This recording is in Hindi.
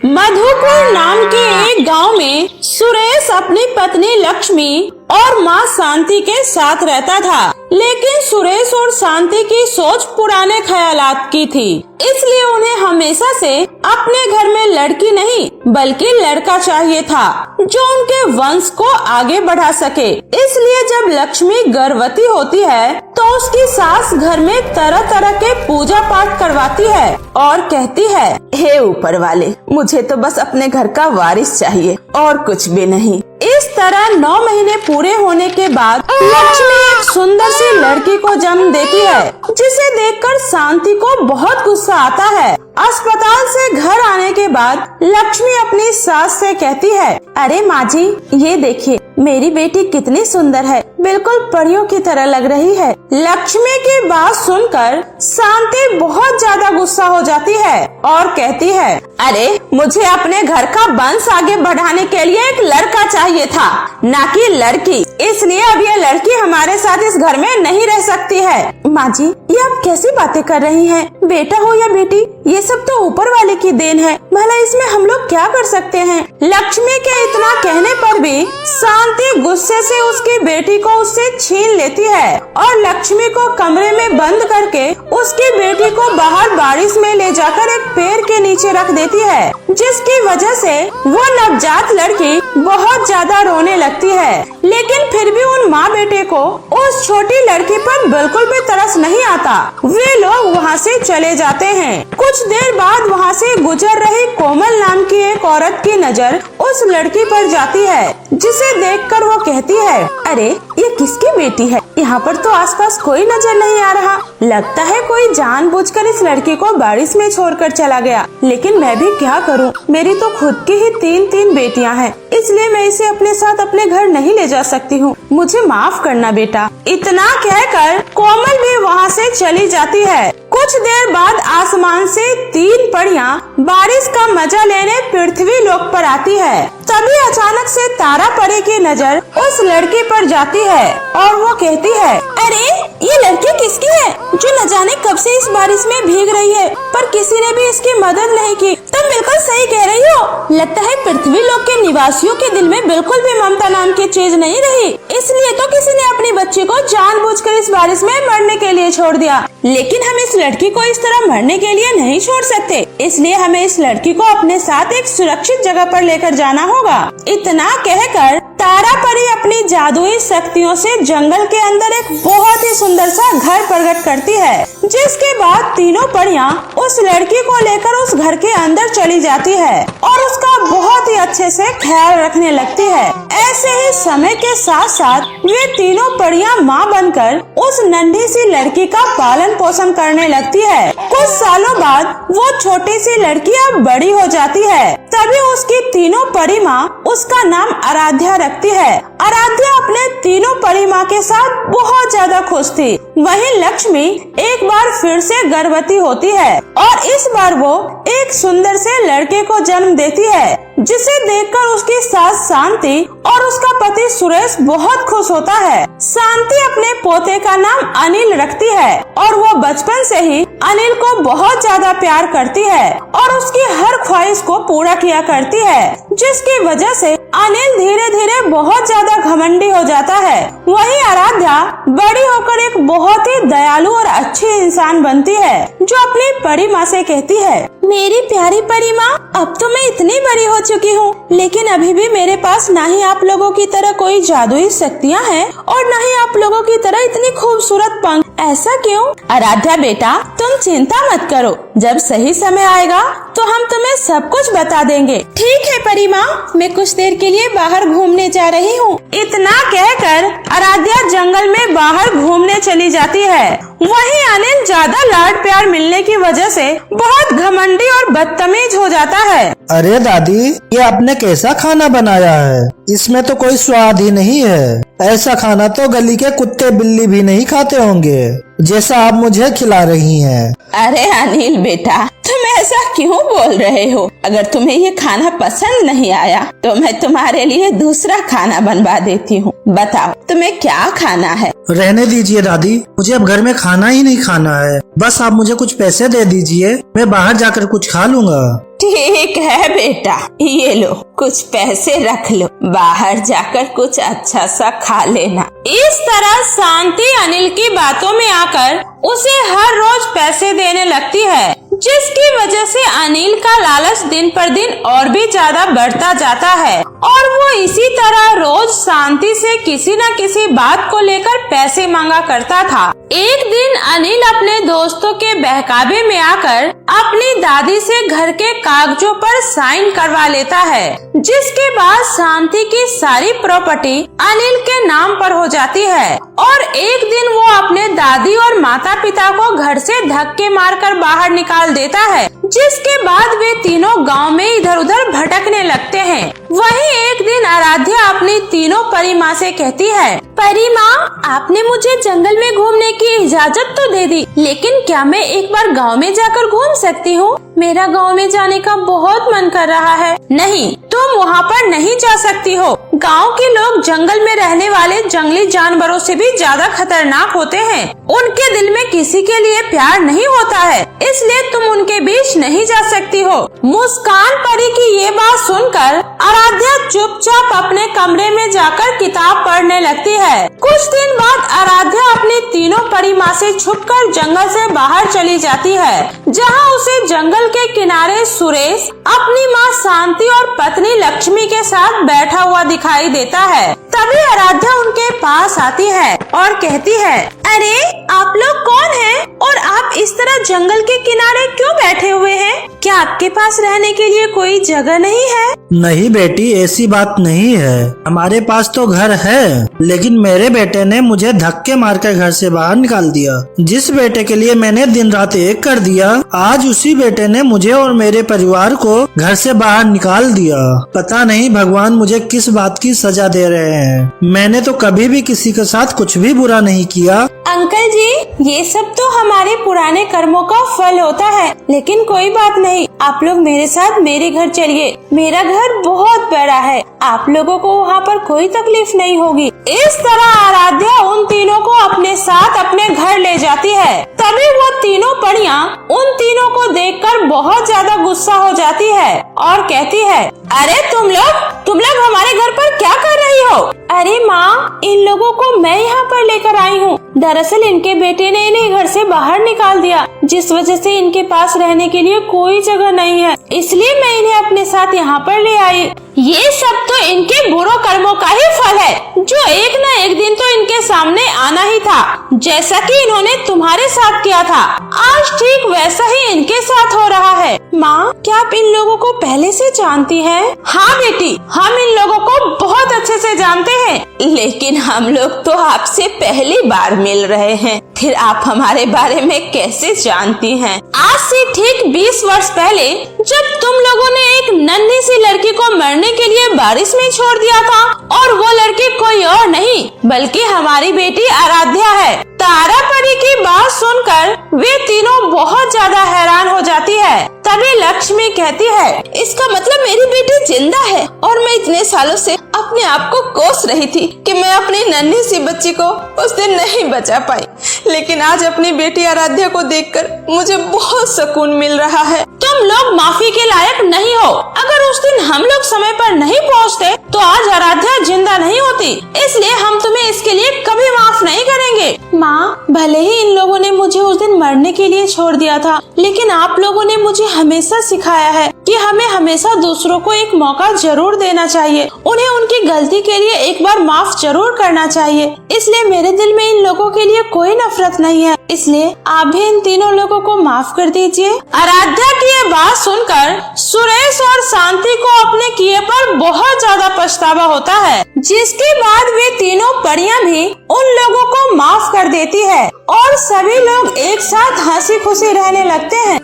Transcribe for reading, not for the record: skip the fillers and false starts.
मधुपुर नाम के एक गांव में सुरेश अपनी पत्नी लक्ष्मी और माँ शांति के साथ रहता था। लेकिन सुरेश और शांति की सोच पुराने ख्यालात की थी, इसलिए उन्हें हमेशा से अपने घर में लड़की नहीं बल्कि लड़का चाहिए था जो उनके वंश को आगे बढ़ा सके। इसलिए जब लक्ष्मी गर्भवती होती है तो उसकी सास घर में तरह तरह के पूजा पाठ करवाती है और कहती है, हे ऊपर वाले, मुझे तो बस अपने घर का वारिस चाहिए और कुछ भी नहीं। इस तरह 9 महीने पूरे होने के बाद लक्ष्मी एक सुंदर सी लड़की को जन्म देती है, जिसे देखकर शांति को बहुत गुस्सा आता है। अस्पताल से घर आने के बाद लक्ष्मी अपनी सास से कहती है, अरे माँ जी, ये देखिए मेरी बेटी कितनी सुंदर है, बिल्कुल परियों की तरह लग रही है। लक्ष्मी की बात सुनकर शांति बहुत ज्यादा गुस्सा हो जाती है और कहती है, अरे मुझे अपने घर का वंश आगे बढ़ाने के लिए एक लड़का चाहिए था, न कि लड़की। इसलिए अब ये लड़की हमारे साथ इस घर में नहीं रह सकती है। माँ जी, ये आप कैसी बातें कर रही हैं? बेटा हो या बेटी, ये सब तो ऊपर वाले की देन है, भला इसमें हम लोग क्या कर सकते हैं? लक्ष्मी के इतना कहने पर भी शांति गुस्से से उसकी बेटी को उससे छीन लेती है और लक्ष्मी को कमरे में बंद करके उसकी बेटी को बाहर बारिश में ले जाकर एक पेड़ के नीचे रख देती है, जिसकी वजह से वो नवजात लड़की बहुत ज्यादा रोने लगती है। लेकिन फिर भी उन माँ बेटे को उस छोटी लड़की पर बिल्कुल भी तरस नहीं आता। वे लोग वहाँ से चले जाते हैं। कुछ देर बाद वहाँ से गुजर रही कोमल नाम की एक औरत की नजर उस लड़की पर जाती है, जिसे देखकर वो कहती है, अरे ये किसकी बेटी है? यहाँ पर तो आसपास कोई नजर नहीं आ रहा। लगता है कोई जानबूझकर इस लड़की को बारिश में छोड़कर चला गया। लेकिन मैं भी क्या करूँ, मेरी तो खुद की ही 3 बेटियाँ हैं, इसलिए मैं इसे अपने साथ अपने घर नहीं ले जा सकती हूँ। मुझे माफ करना बेटा। इतना कहकर कोमल भी वहाँ से चली जाती है। कुछ देर बाद आसमान से 3 परियां बारिश का मजा लेने पृथ्वी लोक पर आती है। तभी अचानक से तारा परी की नजर उस लड़की पर जाती है और वो कहती है, अरे ये लड़की किसकी है जो न जाने कब से इस बारिश में भीग रही है, पर किसी ने भी इसकी मदद नहीं की। तुम बिल्कुल सही कह रही हो। लगता है पृथ्वी लोक के निवासियों के दिल में बिल्कुल भी ममता नाम की चीज नहीं रही, इसलिए तो किसी ने अपनी बच्ची को जानबूझकर इस बारिश में मरने के लिए छोड़ दिया। लेकिन हम इस लड़की को इस तरह मरने के लिए नहीं छोड़ सकते, इसलिए हमें इस लड़की को अपने साथ एक सुरक्षित जगह पर लेकर जाना होगा। इतना कहकर तारा परी अपनी जादुई शक्तियों से जंगल के अंदर एक बहुत ही सुंदर सा घर प्रकट करती है, जिसके बाद तीनों परियां उस लड़की को लेकर उस घर के अंदर चली जाती है और उसका बहुत ही अच्छे से ख्याल रखने लगती है। ऐसे ही समय के साथ साथ वे तीनों परियां माँ बनकर उस नन्ही सी लड़की का पालन पोषण करने लगती है। कुछ सालों बाद वो छोटी सी लड़की अब बड़ी हो जाती है। तभी उसकी तीनों परी माँ उसका नाम आराध्या रखती है। आराध्या अपने तीनों परी माँ के साथ बहुत ज्यादा खुश थी। वहीं लक्ष्मी एक बार फिर से गर्भवती होती है और इस बार वो एक सुंदर से लड़के को जन्म देती है, जिसे देखकर उसकी सास शांति और उसका पति सुरेश बहुत खुश होता है। शांति अपने पोते का नाम अनिल रखती है और वो बचपन से ही अनिल को बहुत ज्यादा प्यार करती है और उसकी हर ख्वाहिश को पूरा किया करती है, जिसकी वजह से अनिल धीरे धीरे बहुत ज्यादा घमंडी हो जाता है। वहीं आराध्या बड़ी होकर एक बहुत ही दयालु और अच्छी इंसान बनती है, जो अपनी परी माँ से कहती है, मेरी प्यारी परी माँ, अब तो मैं इतनी बड़ी हो चुकी हूँ, लेकिन अभी भी मेरे पास ना ही आप लोगों की तरह कोई जादुई शक्तियाँ हैं और न ही आप लोगों की तरह इतनी खूबसूरत पंख। ऐसा क्यों? आराध्या बेटा, तुम चिंता मत करो, जब सही समय आएगा तो हम तुम्हें सब कुछ बता देंगे। ठीक है परी माँ, मैं कुछ देर के लिए बाहर घूमने जा रही हूँ। इतना कहकर आराध्या जंगल में बाहर घूमने चली जाती है। वहीं अनिल ज्यादा लाड प्यार मिलने की वजह से बहुत घमंडी और बदतमीज हो जाता है। अरे दादी, ये आपने कैसा खाना बनाया है? इसमें तो कोई स्वाद ही नहीं है। ऐसा खाना तो गली के कुत्ते बिल्ली भी नहीं खाते होंगे, जैसा आप मुझे खिला रही हैं। अरे अनिल बेटा, तुम ऐसा क्यों बोल रहे हो? अगर तुम्हें ये खाना पसंद नहीं आया तो मैं तुम्हारे लिए दूसरा खाना बनवा देती हूँ। बताओ तुम्हें क्या खाना है? रहने दीजिए दादी, मुझे अब घर में खाना ही नहीं खाना है। बस आप मुझे कुछ पैसे दे दीजिए, मैं बाहर जाकर कुछ खा लूंगा। ठीक है बेटा, ये लो कुछ पैसे रख लो, बाहर जाकर कुछ अच्छा सा खा लेना। इस तरह शांति अनिल की बातों में आकर उसे हर रोज पैसे देने लगती है, जिसकी वजह से अनिल का लालच दिन पर दिन और भी ज्यादा बढ़ता जाता है और वो इसी तरह रोज शांति से किसी न किसी बात को लेकर पैसे मांगा करता था। एक दिन अनिल अपने दोस्तों के बहकावे में आकर अपनी दादी से घर के कागजों पर साइन करवा लेता है, जिसके बाद शांति की सारी प्रॉपर्टी अनिल के नाम पर हो जाती है और एक दिन वो अपने दादी और माता पिता को घर से धक्के मारकर बाहर निकाल देता है, जिसके बाद वे तीनों गांव में इधर उधर भटकने लगते हैं। वहीं एक दिन आराध्या अपनी तीनों परी माँ से कहती है, परी माँ, आपने मुझे जंगल में घूमने की इजाजत तो दे दी, लेकिन क्या मैं एक बार गांव में जाकर घूम सकती हूँ? मेरा गांव में जाने का बहुत मन कर रहा है। नहीं, तुम वहाँ पर नहीं जा सकती हो। गांव के लोग जंगल में रहने वाले जंगली जानवरों से भी ज्यादा खतरनाक होते हैं। उनके दिल में किसी के लिए प्यार नहीं होता है, इसलिए तुम उनके बीच नहीं जा सकती हो। मुस्कान परी की ये बात सुनकर आराध्या चुपचाप अपने कमरे में जाकर किताब पढ़ने लगती है। कुछ दिन बाद आराध्या अपनी तीनों परी माँ से छुपकर जंगल से बाहर चली जाती है, जहाँ उसे जंगल के किनारे सुरेश अपनी माँ शांति और पत्नी लक्ष्मी के साथ बैठा हुआ दिखाई देता है। तभी आराध्या उनके पास आती है और कहती है, अरे आप लोग कौन हैं और आप इस तरह जंगल के किनारे क्यों बैठे हुए हैं? क्या आपके पास रहने के लिए कोई जगह नहीं है? नहीं बेटी, ऐसी बात नहीं है। हमारे पास तो घर है, लेकिन मेरे बेटे ने मुझे धक्के मारकर घर से बाहर निकाल दिया। जिस बेटे के लिए मैंने दिन रात एक कर दिया, आज उसी बेटे ने मुझे और मेरे परिवार को घर से बाहर निकाल दिया। पता नहीं भगवान मुझे किस बात की सजा दे रहे हैं। मैंने तो कभी भी किसी के साथ कुछ भी बुरा नहीं किया। अंकल जी, ये सब तो हमारे पुराने कर्मों का फल होता है, लेकिन कोई बात नहीं, आप लोग मेरे साथ मेरे घर चलिए। मेरा घर बहुत बड़ा है, आप लोगों को वहाँ पर कोई तकलीफ नहीं होगी। इस तरह आराध्या उन तीनों को अपने साथ अपने घर ले जाती है। तभी वो तीनों पड़ियाँ उन तीनों को देखकर बहुत ज्यादा गुस्सा हो जाती है और कहती है, अरे तुम लोग हमारे घर पर क्या कर रही हो? अरे माँ, इन लोगों को मैं यहाँ पर लेकर आई हूँ। दरअसल इनके बेटे ने इन्हें घर से बाहर निकाल दिया, जिस वजह से इनके पास रहने के लिए कोई जगह नहीं है, इसलिए मैं इन्हें अपने साथ यहाँ पर ले आई। ये सब तो इनके बुरे कर्मों का ही फल है, जो एक न एक दिन तो इनके सामने आना ही था। जैसा कि इन्होंने तुम्हारे साथ किया था, आज ठीक वैसा ही इनके साथ हो रहा है। माँ, क्या आप इन लोगों को पहले से जानती हैं? हाँ बेटी, हम इन लोगों को बहुत अच्छे से जानते हैं, लेकिन हम लोग तो आपसे पहली बार मिल रहे हैं, फिर आप हमारे बारे में कैसे जानती हैं? आज से ठीक 20 वर्ष पहले जब तुम लोगों ने एक नन्ही सी लड़की को मरने के लिए बारिश में छोड़ दिया था, और वो लड़की कोई और नहीं बल्कि हमारी बेटी आराध्या है। तारा परी की बात सुनकर वे तीनों बहुत ज्यादा हैरान हो जाती है। तभी लक्ष्मी कहती है, इसका मतलब मेरी बेटी जिंदा है और मैं इतने सालों से अपने आप को कोस रही थी कि मैं अपनी नन्ही सी बच्ची को उस दिन नहीं बचा पाई, लेकिन आज अपनी बेटी आराध्या को देखकर मुझे बहुत सुकून मिल रहा है। तुम लोग माफी के लायक नहीं हो। अगर उस दिन हम लोग समय पर नहीं पहुंचते तो आज आराध्या जिंदा नहीं होती, इसलिए हम तुम्हें इसके लिए कभी माफ नहीं करेंगे। माँ, भले ही इन लोगों ने मुझे उस दिन मरने के लिए छोड़ दिया था, लेकिन आप लोगों ने मुझे हमेशा सिखाया है कि हमें हमेशा दूसरों को एक मौका जरूर देना चाहिए, उन्हें उनकी गलती के लिए एक बार माफ जरूर करना चाहिए। इसलिए मेरे दिल में इन लोगों के लिए कोई नफरत नहीं है, इसलिए आप भी इन तीनों लोगों को माफ कर दीजिए। आराध्या की ये बात सुनकर सुरेश और शांति को अपने किए पर बहुत ज्यादा पछतावा होता है, जिसके बाद वे तीनों पड़ियाँ भी उन लोगों को माफ कर देती है और सभी लोग एक साथ हंसी खुशी रहने लगते हैं।